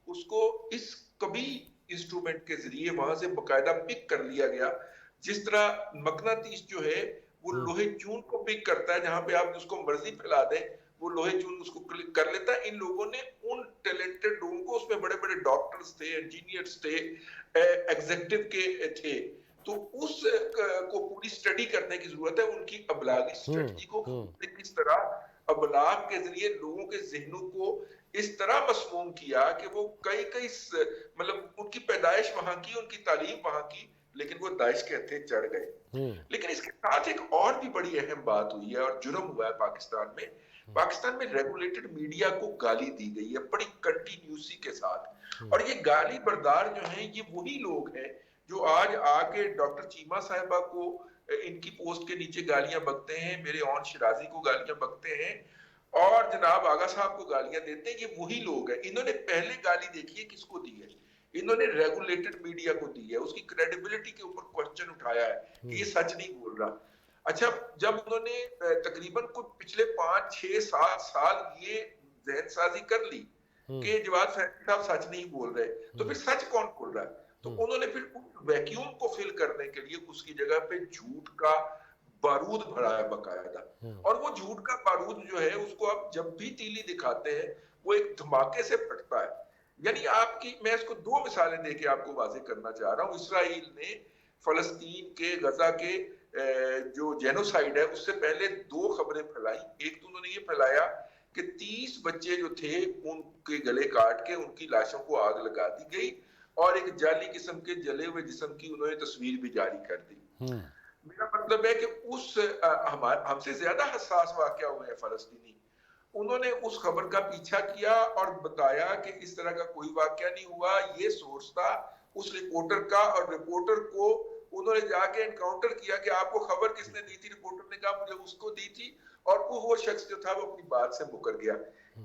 اس کو اس کبھی انسٹرومنٹ کے ذریعے وہاں سے باقاعدہ پک کر لیا گیا. جس طرح مقناطیس جو ہے وہ لوہے چون کو پک کرتا ہے, جہاں پہ آپ اس کو مرضی پھیلا دیں وہ لوہے چون اس کو کلک کر لیتا ہے. ان لوگوں نے ان ٹیلنٹڈ لوگوں کو, اس میں بڑے بڑے ڈاکٹرز تھے, انجینئرز تھے, ایگزیکٹو کے تھے, تو اس کو پوری اسٹڈی کرنے کی ضرورت ہے. ان کی ابلاغی اسٹریٹجی کو کس طرح ابلاغ کے ذریعے لوگوں کے ذہنوں کو اس طرح مسموم کیا کہ وہ کئی مطلب ان کی پیدائش وہاں کی, ان کی تعلیم وہاں کی, لیکن وہ داعش کے ہتھے چڑھ گئے. لیکن اس کے ساتھ ایک اور بھی بڑی اہم بات ہوئی ہے اور جرم ہوا ہے پاکستان میں. پاکستان میں ریگولیٹڈ میڈیا کو گالی دی گئی ہے بڑی کنٹینیوسی کے ساتھ, اور یہ گالی بردار جو ہیں یہ وہی لوگ ہیں جو آج آ کے ڈاکٹر چیمہ صاحبہ کو ان کی پوسٹ کے نیچے گالیاں بکتے ہیں, میرے اون شرازی کو گالیاں بکتے ہیں, اور جناب آغا صاحب کو گالیاں دیتے ہیں. یہ وہی لوگ ہیں. انہوں نے پہلے گالی دیکھی ہے کس کو دی ہے, انہوں نے ریگولیٹڈ میڈیا کو دی ہے, اس کی کریڈیبلٹی کے اوپر کوسچن اٹھایا ہے کہ یہ سچ نہیں بول رہا. اچھا جب انہوں نے تقریباً پچھلے 5, 6, 7 سال یہ ذہن سازی کر لی کہ جواد فیضی صاحب سچ نہیں بول رہے, تو پھر سچ کون بول رہا ہے؟ تو انہوں نے پھر ویکیوم کو فل کرنے کے لیے اس کی جگہ پہ جھوٹ کا بارود بھرا ہے باقاعدہ, اور وہ جھوٹ کا بارود جو ہے اس کو آپ جب بھی تیلی دکھاتے ہیں وہ ایک دھماکے سے پھٹتا ہے. یعنی آپ کی میں اس کو 2 مثالیں دے کے آپ کو واضح کرنا چاہ رہا ہوں. اسرائیل نے فلسطین کے غزہ کے جو جینوسائیڈ ہے اس سے پہلے 2 خبریں پھیلائی. ایک تو انہوں نے یہ پھیلایا کہ 30 بچے جو تھے ان کے گلے کاٹ کے ان کی لاشوں کو آگ لگا دی گئی, اور ایک جعلی قسم کے جلے ہوئے جسم کی انہوں نے تصویر بھی جاری کر دی. میرا مطلب ہے کہ اس ہم سے زیادہ حساس واقعہ ہوئے ہیں فلسطینی, انہوں نے اس خبر کا پیچھا کیا اور بتایا کہ اس طرح کا کوئی واقعہ نہیں ہوا, یہ سورس تھا اس رپورٹر کا, اور رپورٹر کو انہوں نے جا کے انکاؤنٹر کیا کہ آپ کو خبر کس نے دی تھی. رپورٹر نے کہا مجھے اس کو دی تھی, اور وہ شخص جو تھا وہ اپنی بات سے مکر گیا.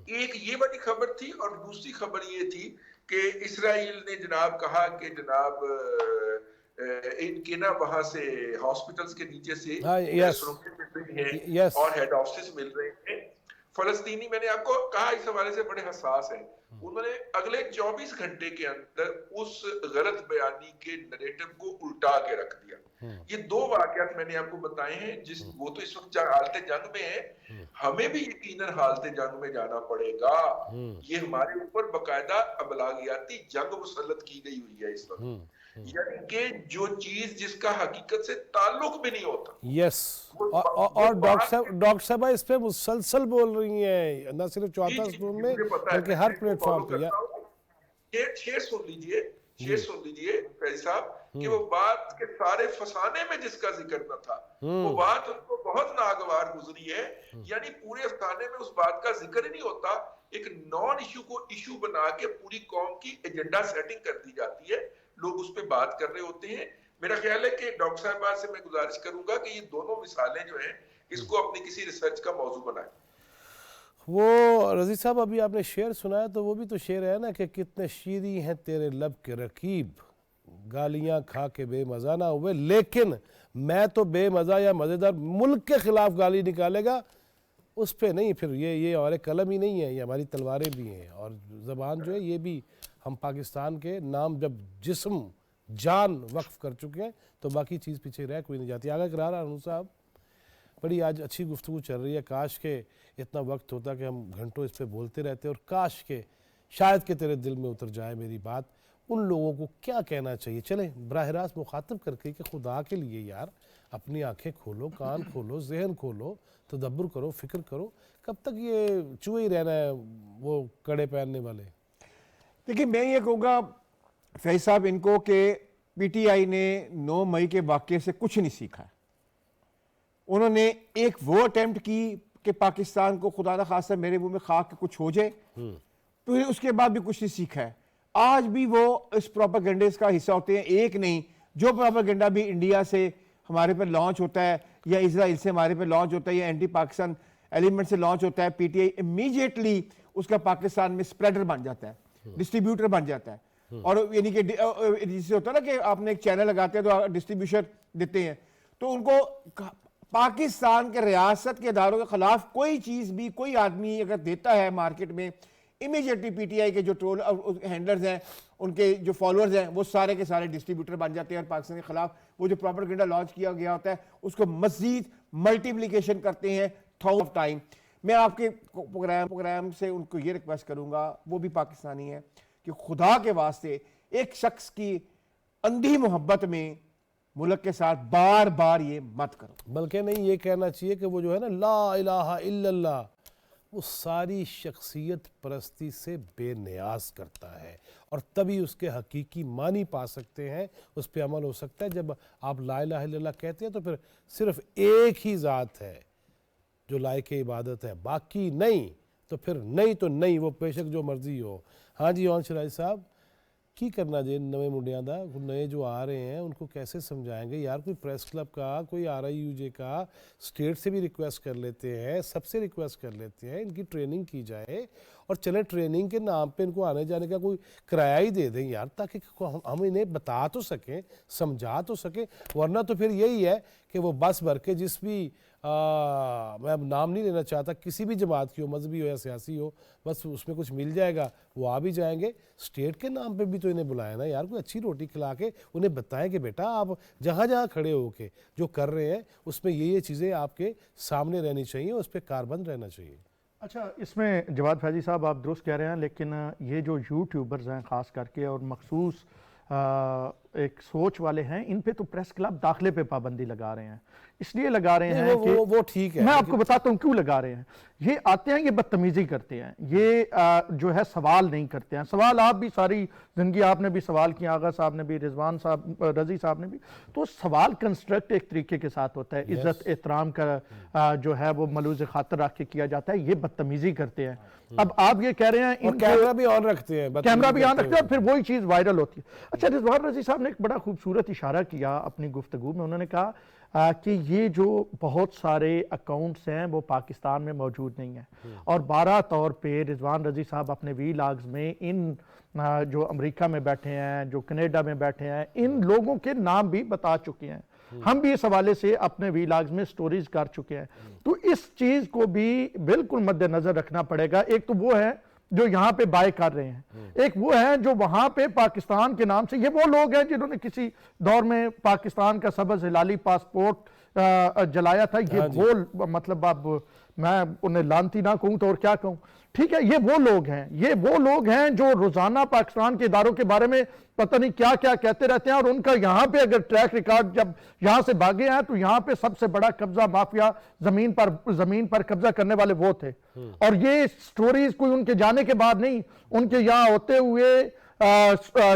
ایک یہ بڑی خبر تھی, اور دوسری خبر یہ تھی کہ اسرائیل نے جناب کہا کہ جناب ان کے نا وہاں سے ہاسپٹلز کے نیچے سے مل رہی ہیں اور ہیڈ آفسز مل رہے ہیں. فلسطینی میں نے آپ کو کہا اس حوالے سے بڑے حساس ہیں. انہوں نے اگلے 24 گھنٹے کے اندر اس غلط بیانی کے نریٹو کو الٹا کے رکھ دیا. یہ 2 واقعات میں نے آپ کو بتائے ہیں, جس وہ تو اس وقت حالت جنگ میں ہے, ہمیں بھی یقیناً حالت جنگ میں جانا پڑے گا. یہ ہمارے اوپر باقاعدہ ابلاغیاتی جنگ مسلط کی گئی ہوئی ہے اس وقت, یعنی کہ جو چیز جس کا حقیقت سے تعلق بھی نہیں ہوتا. اور ڈاکٹر صاحبہ اس پہ مسلسل بول رہی ہیں, نہ صرف چوتھا ستون میں بلکہ ہر پلیٹ فارم پہ. شیر سن لیجئے فیض صاحب کہ وہ بات کے سارے فسانے میں جس کا ذکر نہ تھا, وہ بات ان کو بہت ناگوار گزری ہے. یعنی پورے افسانے میں اس بات کا ذکر ہی نہیں ہوتا, ایک نان ایشو کو ایشو بنا کے پوری قوم کی ایجنڈا سیٹنگ کر دی جاتی ہے, لوگوں اس پہ بات کر رہے ہوتے ہیں. میرا خیال ہے کہ ڈاکٹر صاحبہ سے میں گزارش کروں گا کہ یہ دونوں مثالیں جو ہیں اس کو اپنی کسی ریسرچ کا موضوع بنائیں. وہ رضی صاحب ابھی آپ نے شعر سنایا تو وہ بھی تو شعر ہے نا کہ کتنے شیریں ہیں تیرے لب کے رکیب، گالیاں کھا کے بے مزہ نہ ہوئے، لیکن میں تو بے مزہ یا مزیدار ملک کے خلاف گالی نکالے گا اس پہ نہیں. پھر یہ ہمارے قلم ہی نہیں ہے، یہ ہماری تلواریں بھی ہیں، اور زبان جو ہے یہ بھی ہم پاکستان کے نام جب جسم جان وقف کر چکے ہیں تو باقی چیز پیچھے رہ کوئی نہیں جاتی. آگے کرا رہا ہوں صاحب، بڑی آج اچھی گفتگو چل رہی ہے. کاش کہ اتنا وقت ہوتا کہ ہم گھنٹوں اس پہ بولتے رہتے، اور کاش کہ شاید کہ تیرے دل میں اتر جائے میری بات. ان لوگوں کو کیا کہنا چاہیے؟ چلیں براہ راست مخاطب کر کے کہ خدا کے لیے یار اپنی آنکھیں کھولو، کان کھولو، ذہن کھولو، تدبر کرو، فکر کرو. کب تک یہ چوہے ہی رہنا ہے وہ کڑے پہننے والے؟ دیکھیں میں یہ کہوں گا فیض صاحب ان کو کہ پی ٹی آئی نے 9 مئی کے واقعے سے کچھ نہیں سیکھا. انہوں نے ایک وہ اٹیمپٹ کی کہ پاکستان کو خدا نہ خواستہ میرے منہ میں خاک کچھ ہو جائے، پھر اس کے بعد بھی کچھ نہیں سیکھا ہے. آج بھی وہ اس پروپیگنڈس کا حصہ ہوتے ہیں. ایک نہیں، جو پروپیگنڈا بھی انڈیا سے ہمارے پہ لانچ ہوتا ہے یا اسرائیل سے ہمارے پہ لانچ ہوتا ہے یا اینٹی پاکستان ایلیمنٹ سے لانچ ہوتا ہے، پی ٹی آئی امیجیٹلی اس کا پاکستان میں اسپریڈر بن جاتا ہے، ڈسٹریبیوٹر بن جاتا ہے. اور یعنی کہ جسے ہوتا ہے نا کہ آپ نے ایک چینل لگاتے ہیں تو ڈسٹریبیوشن دیتے ہیں، تو ان کو پاکستان کے ریاست کے اداروں کے خلاف کوئی چیز بھی کوئی آدمی اگر دیتا ہے مارکیٹ میں، امیجیٹلی پی ٹی آئی کے جو ٹرول ہینڈلرز ہیں، ان کے جو فالوورز ہیں، وہ سارے کے سارے ڈسٹریبیوٹر بن جاتے ہیں اور پاکستان کے خلاف وہ جو پروپیگنڈا لانچ کیا گیا ہوتا ہے اس کو مزید ملٹیپلیکیشن کرتے ہیں تھرو آف ٹائم. میں آپ کے پروگرام سے ان کو یہ ریکویسٹ کروں گا، وہ بھی پاکستانی ہیں، کہ خدا کے واسطے ایک شخص کی اندھی محبت میں ملک کے ساتھ بار بار یہ مت کرو. بلکہ نہیں، یہ کہنا چاہیے کہ وہ جو ہے نا لا الہ الا اللہ، وہ ساری شخصیت پرستی سے بے نیاز کرتا ہے، اور تبھی اس کے حقیقی معنی پا سکتے ہیں، اس پہ عمل ہو سکتا ہے. جب آپ لا الہ الا اللہ کہتے ہیں تو پھر صرف ایک ہی ذات ہے جو لائق عبادت ہے، باقی نہیں. تو پھر نہیں تو نہیں، وہ بے شک جو مرضی ہو. ہاں جی اون شراج صاحب کی کرنا جی نویں منڈیاں دا نئے جو آ رہے ہیں ان کو کیسے سمجھائیں گے یار؟ کوئی پریس کلب کا، کوئی آر آئی یو جے کا، اسٹیٹ سے بھی ریکویسٹ کر لیتے ہیں، سب سے ریکویسٹ کر لیتے ہیں ان کی ٹریننگ کی جائے، اور چلے ٹریننگ کے نام پہ ان کو آنے جانے کا کوئی کرایہ ہی دے دیں یار، تاکہ ہم انہیں بتا تو سکیں، سمجھا تو سکیں. ورنہ تو پھر یہی ہے کہ وہ بس بھر کے جس بھی میں اب نام نہیں لینا چاہتا، کسی بھی جماعت کی ہو، مذہبی ہو یا سیاسی ہو، بس اس میں کچھ مل جائے گا وہ آ بھی جائیں گے. اسٹیٹ کے نام پہ بھی تو انہیں بلائیں نا یار، کوئی اچھی روٹی کھلا کے انہیں بتائیں کہ بیٹا آپ جہاں جہاں کھڑے ہو کے جو کر رہے ہیں اس میں یہ چیزیں آپ کے سامنے رہنی چاہیے، اس پہ کاربند رہنا چاہیے. اچھا، اس میں جواد فیضی صاحب آپ درست کہہ رہے ہیں، لیکن یہ جو یوٹیوبرز ہیں خاص کر کے اور مخصوص ایک سوچ والے ہیں، ان پہ تو پریس کلب داخلے پہ پابندی لگا رہے ہیں. اس لیے لگا رہے ہیں کہ وہ ٹھیک ہے، میں آپ کو بتاتا ہوں کیوں لگا رہے ہیں. یہ آتے ہیں، یہ بدتمیزی کرتے ہیں، یہ جو ہے سوال نہیں کرتے ہیں. سوال آپ بھی ساری زندگی آپ نے بھی سوال کیا، آغا صاحب نے بھی، رضوان صاحب، رضی صاحب نے بھی. تو سوال کنسٹرکٹ ایک طریقے کے ساتھ ہوتا ہے، عزت احترام کا جو ہے وہ ملوز خاطر رکھ کے کیا جاتا ہے. یہ بدتمیزی کرتے ہیں. اب آپ یہ کہہ رہے ہیں کیمرہ بھی آن رکھتے ہیں، کیمرہ بھی آن رکھتے ہیں، اور پھر وہی چیز وائرل ہوتی ہے. اچھا، رضوان رضی صاحب نے ایک بڑا خوبصورت اشارہ کیا اپنی گفتگو میں. انہوں نے کہا کہ یہ جو بہت سارے اکاؤنٹس ہیں وہ پاکستان میں موجود نہیں ہیں، اور بارہ طور پہ رضوان رضی صاحب اپنے وی لاگز میں ان جو امریکہ میں بیٹھے ہیں، جو کینیڈا میں بیٹھے ہیں، ان لوگوں کے نام بھی بتا چکے ہیں. ہم بھی اس حوالے سے اپنے وی لاگز میں سٹوریز کر چکے ہیں. تو اس چیز کو بھی بالکل مد نظر رکھنا پڑے گا. ایک تو وہ ہے جو یہاں پہ بائے کر رہے ہیں، ایک وہ ہے جو وہاں پہ پاکستان کے نام سے، یہ وہ لوگ ہیں جنہوں نے کسی دور میں پاکستان کا سبز ہلالی پاسپورٹ جلایا تھا. یہ وہ مطلب اب میں انہیں لانتی نہ کہوں تو اور کیا کہوں. ٹھیک ہے، یہ وہ لوگ ہیں جو روزانہ پاکستان کے اداروں کے بارے میں پتہ نہیں کیا کیا کہتے رہتے ہیں، اور ان کا یہاں پہ اگر ٹریک ریکارڈ جب یہاں سے بھاگے ہیں تو یہاں پہ سب سے بڑا قبضہ مافیا زمین پر قبضہ کرنے والے وہ تھے. اور یہ سٹوریز کوئی ان کے جانے کے بعد نہیں، ان کے یہاں ہوتے ہوئے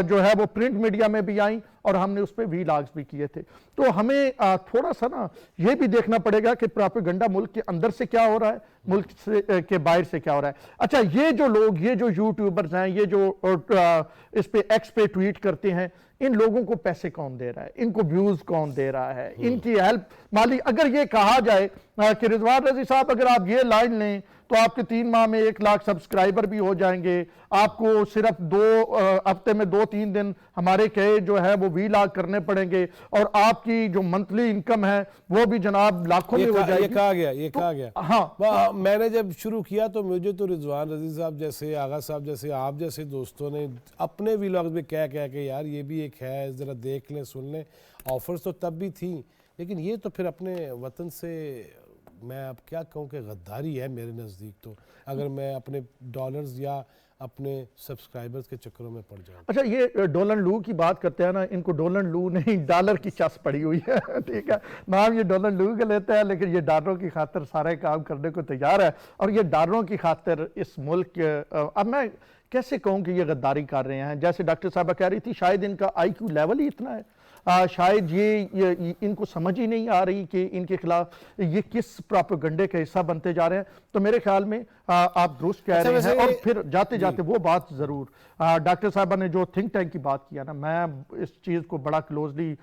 جو ہے وہ پرنٹ میڈیا میں بھی آئیں، اور ہم نے اس پہ وی لاگز بھی کیے تھے. تو ہمیں تھوڑا سا نا یہ بھی دیکھنا پڑے گا کہ پروپیگنڈا ملک کے اندر سے کیا ہو رہا ہے، ملک کے باہر سے کیا ہو رہا ہے. اچھا، یہ جو لوگ، یہ جو یوٹیوبرز ہیں، یہ جو اس پہ ایکس پہ ٹویٹ کرتے ہیں، ان لوگوں کو پیسے کون دے رہا ہے, ان کو ویوز کون دے رہا ہے, ان کی ہیلپ مالی. اگر یہ کہا جائے کہ رضوان رضی صاحب اگر آپ یہ لائن لیں تو آپ کے 3 ماہ میں 1 لاکھ سبسکرائبر بھی ہو جائیں گے, آپ کو صرف 2 ہفتے میں 2-3 دن ہمارے کہے جو ہے وہ ویلاگ کرنے پڑیں گے, اور آپ کی جو منتھلی انکم ہے وہ بھی جناب لاکھوں میں ہو جائے گی. یہ کہا گیا. ہاں, میں نے جب شروع کیا تو مجھے تو رضوان رضی صاحب جیسے, آغا صاحب جیسے, آپ جیسے دوستوں نے اپنے ویلاگز میں کہہ کہ یار یہ بھی ایک ہے, ذرا دیکھ لیں سن لیں. آفرز تو تب بھی تھیں, لیکن یہ تو پھر اپنے وطن سے, میں اب کیا کہوں کہ غداری ہے میرے نزدیک. تو اگر میں اپنے ڈالرز یا اپنے سبسکرائبرز کے چکروں میں پڑ جاؤں. اچھا, یہ ڈولن لو کی بات کرتے ہیں نا, ان کو ڈولن لو نہیں ڈالر کی چس پڑی ہوئی ہے. ٹھیک ہے, نام یہ ڈولن لو کا لیتے ہیں لیکن یہ ڈالروں کی خاطر سارے کام کرنے کو تیار ہے. اور یہ ڈالروں کی خاطر اس ملک, اب میں کیسے کہوں کہ یہ غداری کر رہے ہیں. جیسے ڈاکٹر صاحبہ کہہ رہی تھی, شاید ان کا آئی کیو لیول ہی اتنا ہے, شاید یہ ان کو سمجھ ہی نہیں آ رہی کہ ان کے خلاف یہ کس پراپیگنڈے کا حصہ بنتے جا رہے ہیں. تو میرے خیال میں آپ درست کہہ رہے ہیں. اور پھر جاتے جاتے وہ بات ضرور, ڈاکٹر صاحبہ نے جو تھنک ٹینک کی بات کیا نا, میں اس چیز کو بڑا کلوزلی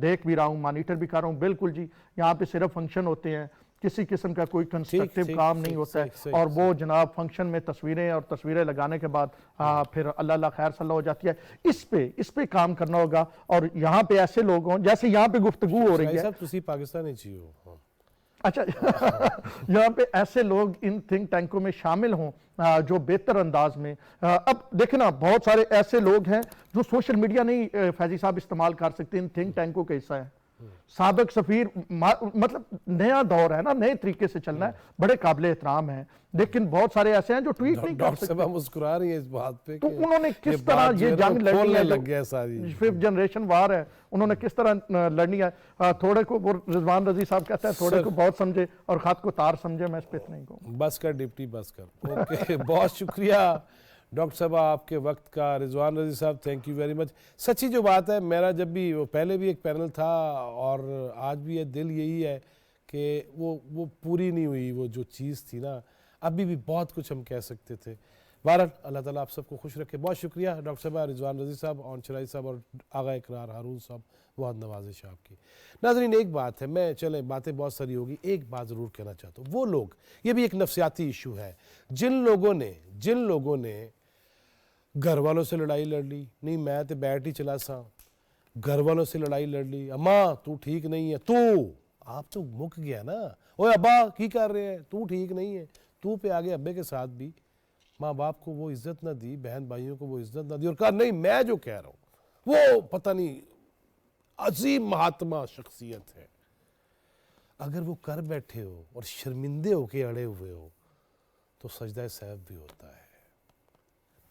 دیکھ بھی رہا ہوں, مانیٹر بھی کر رہا ہوں. بالکل جی, یہاں پہ صرف فنکشن ہوتے ہیں, کسی قسم کا کوئی کنسٹرکٹیو کام نہیں ہوتا ہے. اور وہ جناب فنکشن میں تصویریں لگانے کے بعد پھر اللہ اللہ خیر صلی اللہ ہو جاتی ہے. اس پہ کام کرنا ہوگا. اور یہاں پہ ایسے لوگ ہوں, جیسے یہاں پہ گفتگو ہو رہی ہے. تسی پاکستانی چاہیے ہو. اچھا, یہاں پہ ایسے لوگ ان تھنک ٹینکوں میں شامل ہوں جو بہتر انداز میں, اب دیکھیں نا, بہت سارے ایسے لوگ ہیں جو سوشل میڈیا نہیں فیضی صاحب استعمال کر سکتے, ان تھنک ٹینکوں کا حصہ ہے. سابق سفیر, مطلب نیا دور ہے نا, نئے طریقے سے چلنا ہے, بڑے قابل احترام ہیں. لیکن بہت سارے ایسے ہیں جو ٹویٹ نہیں کر سکتے. مسکرا رہی ہیں اس بات پہ, تو انہوں نے کس طرح یہ جنگ لڑنی ہے, 5th جنریشن وار ہے, انہوں نے کس طرح لڑنی ہے. تھوڑے کو رضوان رضی صاحب کہتا ہے تھوڑے کو بہت سمجھے اور خط کو تار سمجھے. میں اس پہ اتنا ہی کہوں. بس کر ڈپٹی, بس کر. اوکے, بہت شکریہ ڈاکٹر صاحب آپ کے وقت کا. رضوان رضی صاحب تھینک یو ویری مچ. سچی جو بات ہے, میرا جب بھی پہلے بھی ایک پینل تھا اور آج بھی دل یہی ہے کہ وہ پوری نہیں ہوئی وہ جو چیز تھی نا. ابھی بھی بہت کچھ ہم کہہ سکتے تھے. بہرحال اللہ تعالیٰ آپ سب کو خوش رکھے. بہت شکریہ ڈاکٹر صاحب, رضوان رضی صاحب, اون چرائی صاحب اور آغا اقرار ہارون صاحب, بہت نوازش آپ کی. ناظرین, ایک بات ہے, میں چلیں باتیں بہت ساری ہوگی, ایک بات ضرور کہنا چاہتا ہوں. وہ لوگ, یہ بھی ایک نفسیاتی ایشو ہے, جن لوگوں نے گھر والوں سے لڑائی لڑ لی, نہیں میں تے بیٹھ ہی چلا سا, گھر والوں سے لڑائی لڑ لی, اماں تو ٹھیک نہیں ہے, آپ تو مک گیا نا, اوے ابا کی کر رہے ہیں, تو ٹھیک نہیں ہے, تو پہ آگے ابے کے ساتھ بھی ماں باپ کو وہ عزت نہ دی, بہن بھائیوں کو وہ عزت نہ دی, اور کہا نہیں میں جو کہہ رہا ہوں وہ پتہ نہیں عظیم مہاتما شخصیت ہے. اگر وہ کر بیٹھے ہو اور شرمندے ہو کے اڑے ہوئے ہو تو سجدہ سہو بھی ہوتا ہے.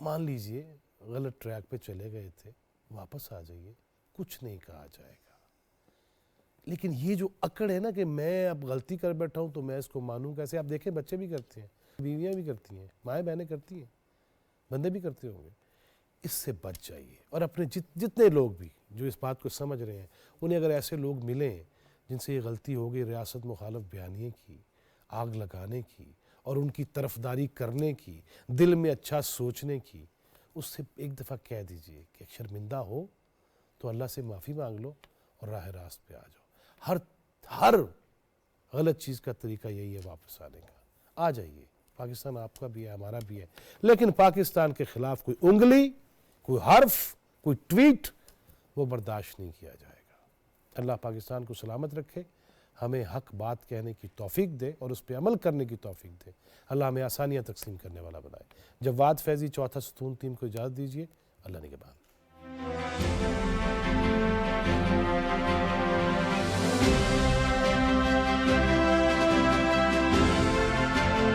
مان لیجئے غلط ٹریک پہ چلے گئے تھے, واپس آ جائیے, کچھ نہیں کہا جائے گا. لیکن یہ جو اکڑ ہے نا کہ میں اب غلطی کر بیٹھا ہوں تو میں اس کو مانوں کیسے. آپ دیکھیں بچے بھی کرتے ہیں, بیویاں بھی کرتی ہیں, مائیں بہنیں کرتی ہیں, بندے بھی کرتے ہوں گے. اس سے بچ جائیے. اور اپنے جتنے لوگ بھی جو اس بات کو سمجھ رہے ہیں, انہیں اگر ایسے لوگ ملیں جن سے یہ غلطی ہو گئی ریاست مخالف بیانیے کی, آگ لگانے کی اور ان کی طرفداری کرنے کی, دل میں اچھا سوچنے کی, اس سے ایک دفعہ کہہ دیجئے کہ شرمندہ ہو تو اللہ سے معافی مانگ لو اور راہ راست پہ آ جاؤ. ہر غلط چیز کا طریقہ یہی ہے واپس آنے کا. آ جائیے, پاکستان آپ کا بھی ہے, ہمارا بھی ہے, لیکن پاکستان کے خلاف کوئی انگلی, کوئی حرف, کوئی ٹویٹ وہ برداشت نہیں کیا جائے گا. اللہ پاکستان کو سلامت رکھے, ہمیں حق بات کہنے کی توفیق دے اور اس پہ عمل کرنے کی توفیق دے. اللہ ہمیں آسانیاں تقسیم کرنے والا بنائے. جواد فیضی, چوتھا ستون ٹیم کو اجازت دیجیے. اللہ نگہبان.